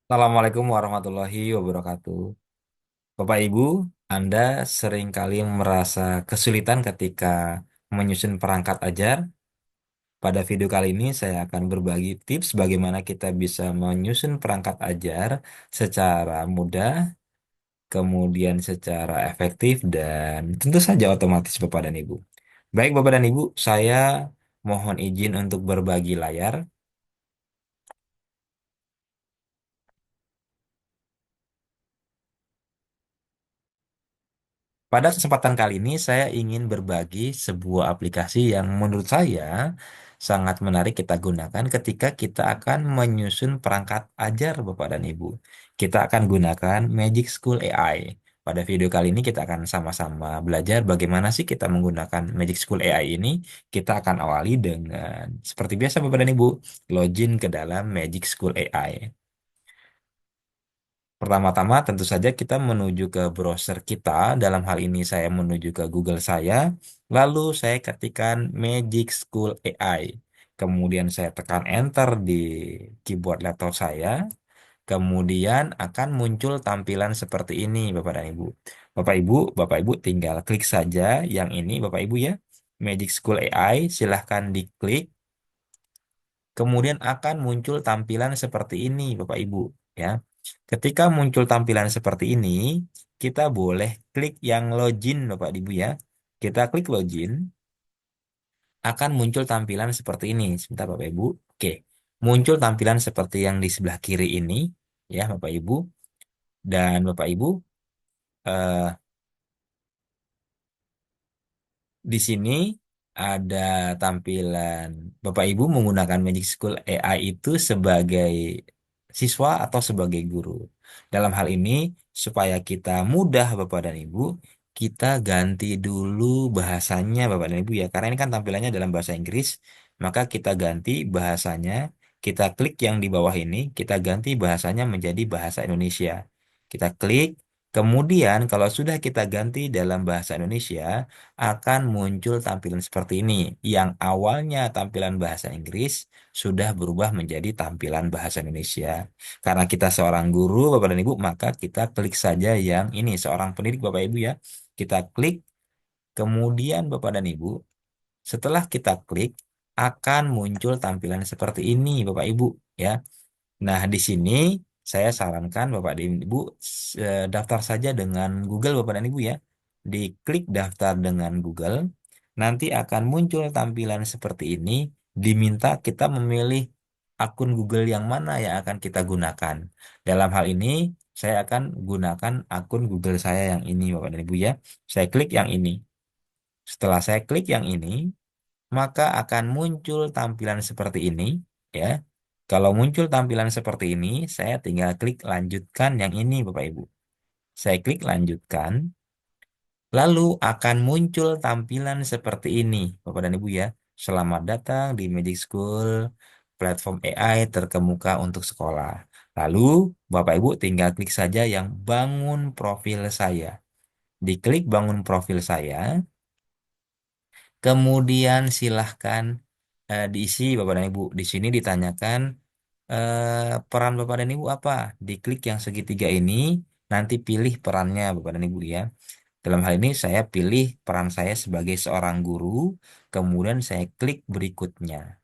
Assalamualaikum warahmatullahi wabarakatuh. Bapak Ibu, Anda seringkali merasa kesulitan ketika menyusun perangkat ajar. Pada video kali ini saya akan berbagi tips bagaimana kita bisa menyusun perangkat ajar secara mudah, kemudian secara efektif dan tentu saja otomatis Bapak dan Ibu. Baik Bapak dan Ibu, saya mohon izin untuk berbagi layar. Pada kesempatan kali ini, saya ingin berbagi sebuah aplikasi yang menurut saya sangat menarik kita gunakan ketika kita akan menyusun perangkat ajar Bapak dan Ibu. Kita akan gunakan Magic School AI. Pada video kali ini kita akan sama-sama belajar bagaimana sih kita menggunakan Magic School AI ini. Kita akan awali dengan seperti biasa Bapak dan Ibu, login ke dalam Magic School AI. Pertama-tama tentu saja kita menuju ke browser kita. Dalam hal ini saya menuju ke Google saya. Lalu saya ketikkan Magic School AI. Kemudian saya tekan Enter di keyboard laptop saya. Kemudian akan muncul tampilan seperti ini Bapak dan Ibu. Bapak Ibu tinggal klik saja yang ini Bapak Ibu ya. Magic School AI silahkan diklik. Kemudian akan muncul tampilan seperti ini, Bapak Ibu, ya. Ketika muncul tampilan seperti ini, kita boleh klik yang login, Bapak Ibu ya. Kita klik login, akan muncul tampilan seperti ini. Sebentar, Bapak Ibu. Oke, muncul tampilan seperti yang di sebelah kiri ini, ya, Bapak Ibu. Dan Bapak Ibu, eh, di sini ada tampilan Bapak Ibu menggunakan Magic School AI itu sebagai siswa atau sebagai guru. Dalam hal ini, supaya kita mudah Bapak dan Ibu, kita ganti dulu bahasanya Bapak dan Ibu ya. Karena ini kan tampilannya dalam bahasa Inggris, maka kita ganti bahasanya, kita klik yang di bawah ini, kita ganti bahasanya menjadi bahasa Indonesia. Kita klik, kemudian kalau sudah kita ganti dalam bahasa Indonesia, akan muncul tampilan seperti ini. Yang awalnya tampilan bahasa Inggris sudah berubah menjadi tampilan bahasa Indonesia. Karena kita seorang guru, Bapak dan Ibu, maka kita klik saja yang ini, seorang pendidik Bapak Ibu ya. Kita klik, kemudian Bapak dan Ibu, setelah kita klik, akan muncul tampilan seperti ini Bapak Ibu ya. Nah, di sini saya sarankan Bapak dan Ibu daftar saja dengan Google Bapak dan Ibu ya. Diklik daftar dengan Google, nanti akan muncul tampilan seperti ini. Diminta kita memilih akun Google yang mana yang akan kita gunakan. Dalam hal ini, saya akan gunakan akun Google saya yang ini Bapak dan Ibu ya. Saya klik yang ini. Setelah saya klik yang ini, maka akan muncul tampilan seperti ini ya. Kalau muncul tampilan seperti ini, saya tinggal klik lanjutkan yang ini Bapak Ibu. Saya klik lanjutkan, lalu akan muncul tampilan seperti ini Bapak dan Ibu ya. Selamat datang di Magic School, platform AI terkemuka untuk sekolah. Lalu Bapak Ibu tinggal klik saja yang bangun profil saya. Diklik bangun profil saya, kemudian silahkan diisi Bapak dan Ibu. Di sini ditanyakan peran Bapak dan Ibu apa? Diklik yang segitiga ini, nanti pilih perannya Bapak dan Ibu ya. Dalam hal ini saya pilih peran saya sebagai seorang guru, kemudian saya klik berikutnya.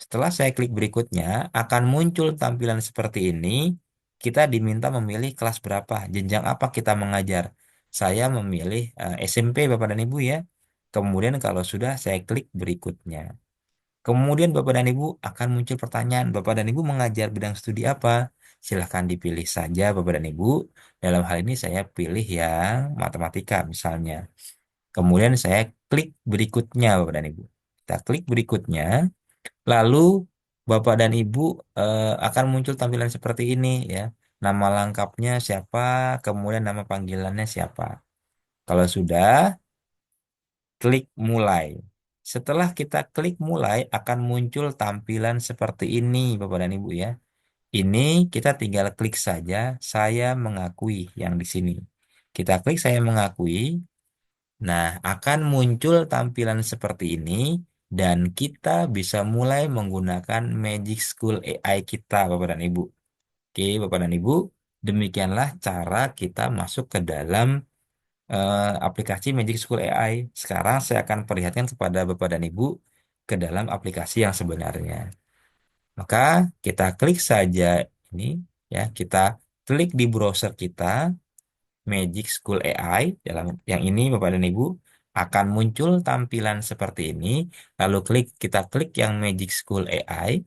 Setelah saya klik berikutnya, akan muncul tampilan seperti ini. Kita diminta memilih kelas berapa, jenjang apa kita mengajar. Saya memilih SMP Bapak dan Ibu ya. Kemudian kalau sudah saya klik berikutnya. Kemudian Bapak dan Ibu akan muncul pertanyaan, Bapak dan Ibu mengajar bidang studi apa? Silahkan dipilih saja Bapak dan Ibu. Dalam hal ini saya pilih yang matematika misalnya. Kemudian saya klik berikutnya Bapak dan Ibu. Kita klik berikutnya. Lalu Bapak dan Ibu akan muncul tampilan seperti ini ya. Nama lengkapnya siapa, kemudian nama panggilannya siapa. Kalau sudah, klik mulai. Setelah kita klik mulai, akan muncul tampilan seperti ini, Bapak dan Ibu ya. Ini kita tinggal klik saja, saya mengakui yang di sini. Kita klik saya mengakui. Nah, akan muncul tampilan seperti ini dan kita bisa mulai menggunakan Magic School AI kita, Bapak dan Ibu. Oke, Bapak dan Ibu, demikianlah cara kita masuk ke dalam aplikasi Magic School AI. Sekarang saya akan perlihatkan kepada Bapak dan Ibu ke dalam aplikasi yang sebenarnya. Maka kita klik saja ini, ya, kita klik di browser kita Magic School AI. Dalam yang ini Bapak dan Ibu akan muncul tampilan seperti ini. Lalu kita klik yang Magic School AI.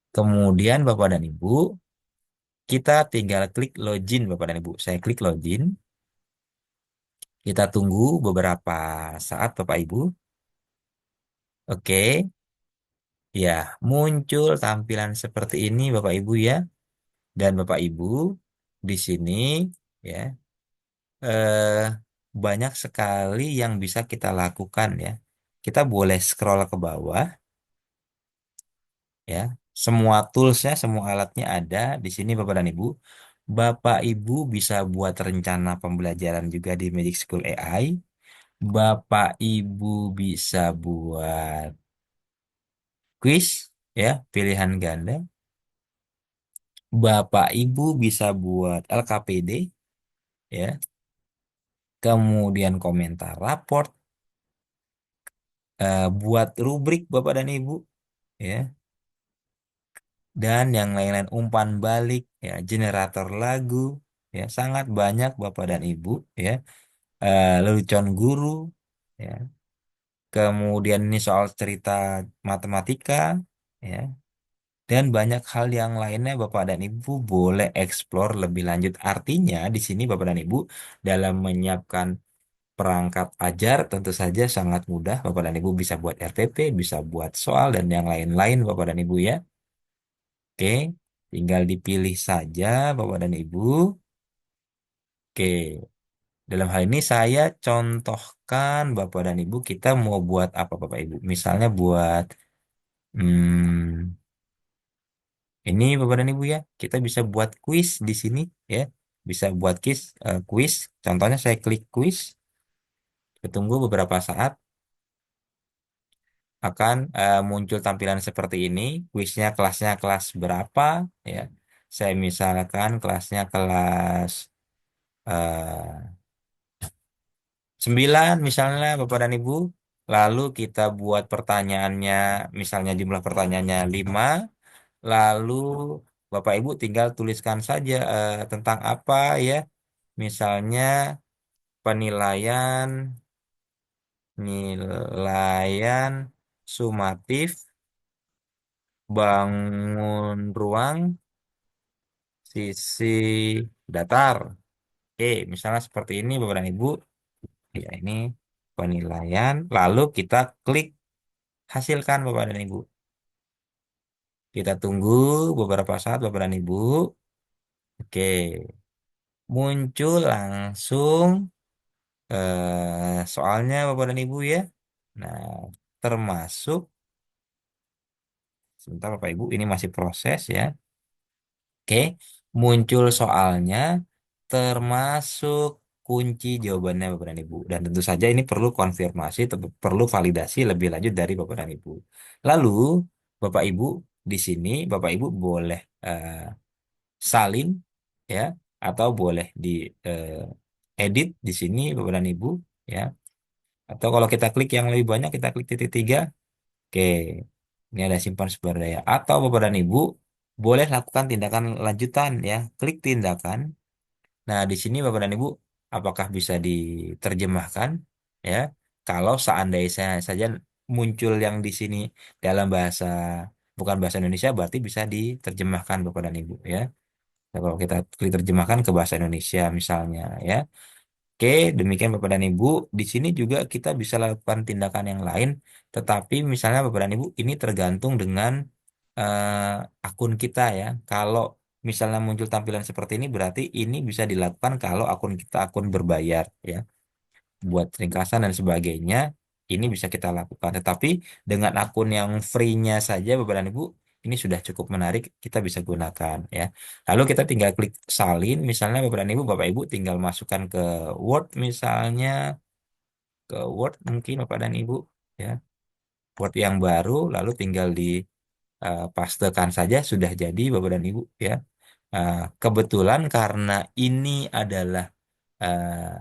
Kemudian Bapak dan Ibu, kita tinggal klik login Bapak dan Ibu. Saya klik login. Kita tunggu beberapa saat Bapak Ibu. Oke, ya, muncul tampilan seperti ini Bapak Ibu ya. Dan Bapak Ibu di sini ya, eh, banyak sekali yang bisa kita lakukan ya. Kita boleh scroll ke bawah ya. Semua toolsnya, semua alatnya ada di sini Bapak dan Ibu. Bapak Ibu bisa buat rencana pembelajaran juga di Magic School AI. Bapak Ibu bisa buat quiz ya, pilihan ganda. Bapak Ibu bisa buat LKPD ya. Kemudian komentar raport, buat rubrik Bapak dan Ibu ya, dan yang lain-lain umpan balik ya, generator lagu ya, sangat banyak Bapak dan Ibu ya. Lelucon guru ya. Kemudian ini soal cerita matematika ya. Dan banyak hal yang lainnya Bapak dan Ibu boleh eksplor lebih lanjut. Artinya di sini Bapak dan Ibu dalam menyiapkan perangkat ajar tentu saja sangat mudah. Bapak dan Ibu bisa buat RTP, bisa buat soal dan yang lain-lain Bapak dan Ibu ya. Oke, tinggal dipilih saja Bapak dan Ibu. Oke, dalam hal ini saya contohkan Bapak dan Ibu kita mau buat apa Bapak Ibu. Misalnya buat ini Bapak dan Ibu ya, kita bisa buat quiz di sini ya. Bisa buat quiz. Contohnya saya klik quiz, tunggu beberapa saat akan muncul tampilan seperti ini. Quiznya kelasnya kelas berapa ya. Saya misalkan kelasnya kelas 9 misalnya Bapak dan Ibu. Lalu kita buat pertanyaannya, misalnya jumlah pertanyaannya 5. Lalu Bapak Ibu tinggal tuliskan saja tentang apa ya. Misalnya penilaian nilaian sumatif bangun ruang sisi datar. Oke, misalnya seperti ini Bapak dan Ibu. Ya, ini penilaian. Lalu kita klik hasilkan Bapak dan Ibu. Kita tunggu beberapa saat Bapak dan Ibu. Oke, muncul langsung soalnya Bapak dan Ibu ya. Nah, termasuk sebentar Bapak Ibu, ini masih proses ya. Oke, muncul soalnya termasuk kunci jawabannya Bapak dan Ibu. Dan tentu saja ini perlu konfirmasi, perlu validasi lebih lanjut dari Bapak dan Ibu. Lalu, Bapak Ibu di sini, Bapak Ibu boleh salin ya, atau boleh di eh, edit di sini Bapak dan Ibu ya. Atau kalau kita klik yang lebih banyak, kita klik titik tiga. Oke, ini ada simpan sumber daya. Atau Bapak dan Ibu boleh lakukan tindakan lanjutan ya. Klik tindakan. Nah, di sini Bapak dan Ibu apakah bisa diterjemahkan ya? Kalau seandainya saja muncul yang di sini dalam bahasa bukan bahasa Indonesia berarti bisa diterjemahkan Bapak dan Ibu ya. Nah, kalau kita klik terjemahkan ke bahasa Indonesia misalnya ya. Oke, demikian Bapak dan Ibu. Di sini juga kita bisa lakukan tindakan yang lain, tetapi misalnya Bapak dan Ibu ini tergantung dengan akun kita ya. Kalau misalnya muncul tampilan seperti ini, berarti ini bisa dilakukan kalau akun kita akun berbayar ya, buat ringkasan dan sebagainya. Ini bisa kita lakukan. Tetapi dengan akun yang free-nya saja, Bapak dan Ibu, ini sudah cukup menarik, kita bisa gunakan ya. Lalu kita tinggal klik salin, misalnya Bapak Ibu tinggal masukkan ke Word misalnya, ke Word mungkin Bapak dan Ibu ya, Word yang baru, lalu tinggal pastekan saja sudah jadi Bapak dan Ibu ya. Kebetulan karena ini adalah eh,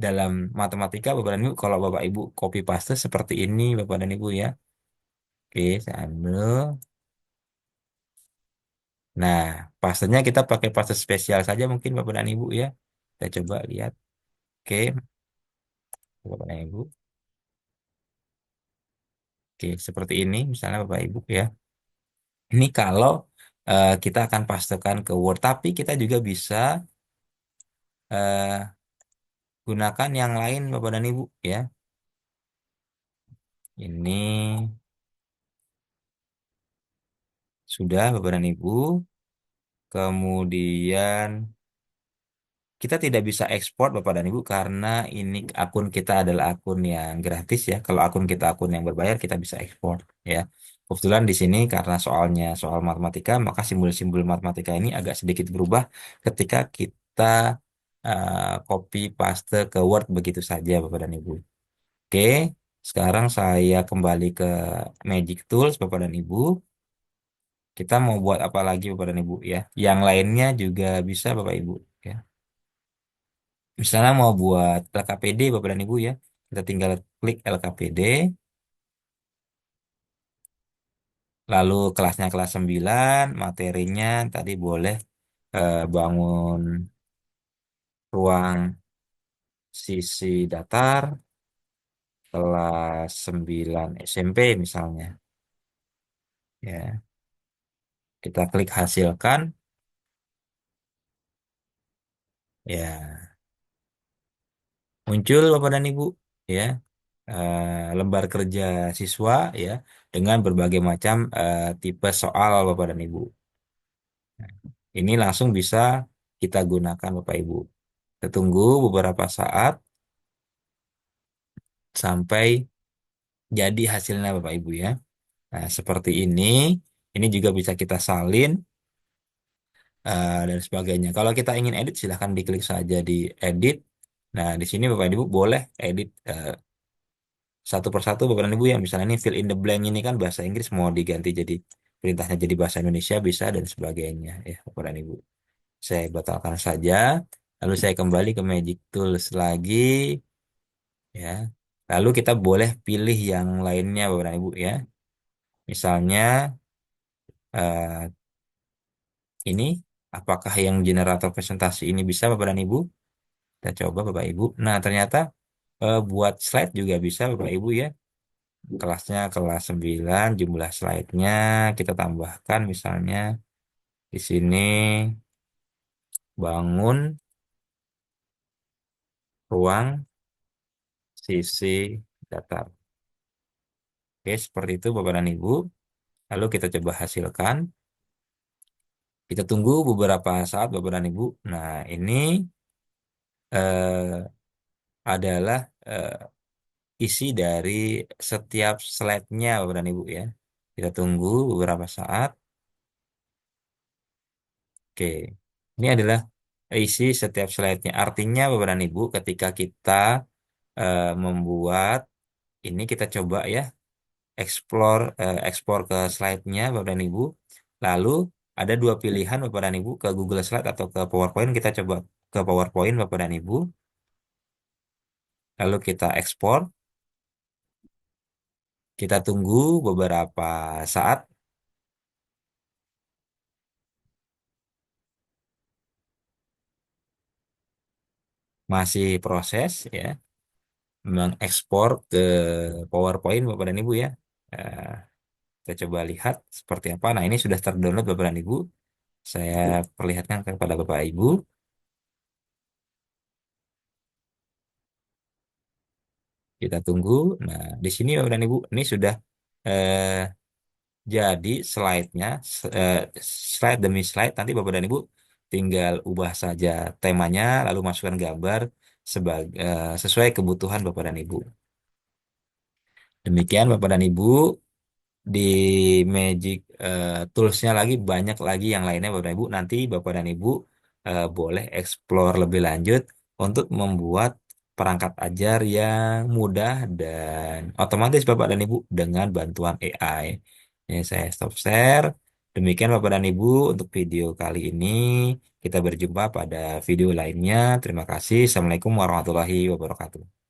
dalam matematika Bapak dan Ibu, kalau Bapak Ibu copy paste seperti ini Bapak dan Ibu ya. Oke, saya ambil. Nah, pastenya kita pakai paste spesial saja mungkin Bapak dan Ibu ya. Kita coba lihat. Oke, Bapak dan Ibu. Oke, seperti ini misalnya Bapak Ibu ya. Ini kalau kita akan pastekan ke Word, tapi kita juga bisa eh, gunakan yang lain Bapak dan Ibu ya. Ini sudah Bapak dan Ibu. Kemudian kita tidak bisa ekspor Bapak dan Ibu karena ini akun kita adalah akun yang gratis ya. Kalau akun kita akun yang berbayar kita bisa ekspor ya. Kebetulan di sini karena soalnya soal matematika, maka simbol-simbol matematika ini agak sedikit berubah ketika kita copy paste ke Word begitu saja Bapak dan Ibu. Oke, sekarang saya kembali ke Magic Tools Bapak dan Ibu. Kita mau buat apa lagi Bapak dan Ibu ya? Yang lainnya juga bisa Bapak Ibu ya. Misalnya mau buat LKPD Bapak dan Ibu ya. Kita tinggal klik LKPD, lalu kelasnya kelas 9, materinya tadi boleh bangun ruang sisi datar kelas 9 SMP misalnya. Ya, kita klik hasilkan. Ya, muncul Bapak dan Ibu ya. Lembar kerja siswa ya dengan berbagai macam tipe soal Bapak dan Ibu. Ini langsung bisa kita gunakan Bapak Ibu. Kita tunggu beberapa saat sampai jadi hasilnya Bapak Ibu ya. Nah, seperti ini. Ini juga bisa kita salin dan sebagainya. Kalau kita ingin edit, silahkan diklik saja di edit. Nah, di sini Bapak Ibu boleh edit satu persatu Bapak dan Ibu ya. Misalnya ini fill in the blank ini kan bahasa Inggris mau diganti jadi perintahnya jadi bahasa Indonesia bisa dan sebagainya ya Bapak dan Ibu. Saya batalkan saja. Lalu saya kembali ke Magic Tools lagi ya. Lalu kita boleh pilih yang lainnya Bapak dan Ibu ya. Misalnya eh, ini apakah yang generator presentasi ini bisa Bapak dan Ibu? Kita coba Bapak Ibu. Nah, ternyata buat slide juga bisa Bapak Ibu ya. Kelasnya kelas 9, jumlah slide-nya kita tambahkan misalnya di sini bangun ruang sisi datar. Oke, seperti itu Bapak dan Ibu. Lalu kita coba hasilkan. Kita tunggu beberapa saat Bapak dan Ibu. Nah, ini eh, adalah isi dari setiap slide-nya Bapak dan Ibu ya. Kita tunggu beberapa saat. Oke, ini adalah isi setiap slide-nya. Artinya Bapak dan Ibu ketika kita membuat ini kita coba ya ekspor ke slide-nya Bapak dan Ibu. Lalu ada dua pilihan Bapak dan Ibu ke Google Slide atau ke PowerPoint. Kita coba ke PowerPoint Bapak dan Ibu. Lalu kita ekspor. Kita tunggu beberapa saat masih proses ya mengekspor ke PowerPoint Bapak dan Ibu ya. Eh, kita coba lihat seperti apa. Nah, ini sudah terdownload Bapak dan Ibu. Saya perlihatkan kepada Bapak Ibu. Kita tunggu. Nah, di sini Bapak dan Ibu, ini sudah eh, jadi slide-nya, slide demi slide. Nanti Bapak dan Ibu tinggal ubah saja temanya, lalu masukkan gambar sesuai kebutuhan Bapak dan Ibu. Demikian Bapak dan Ibu. Di Magic Tools-nya lagi banyak lagi yang lainnya Bapak dan Ibu. Nanti Bapak dan Ibu boleh explore lebih lanjut untuk membuat perangkat ajar yang mudah dan otomatis Bapak dan Ibu dengan bantuan AI. Ya, saya stop share. Demikian Bapak dan Ibu untuk video kali ini. Kita berjumpa pada video lainnya. Terima kasih. Assalamualaikum warahmatullahi wabarakatuh.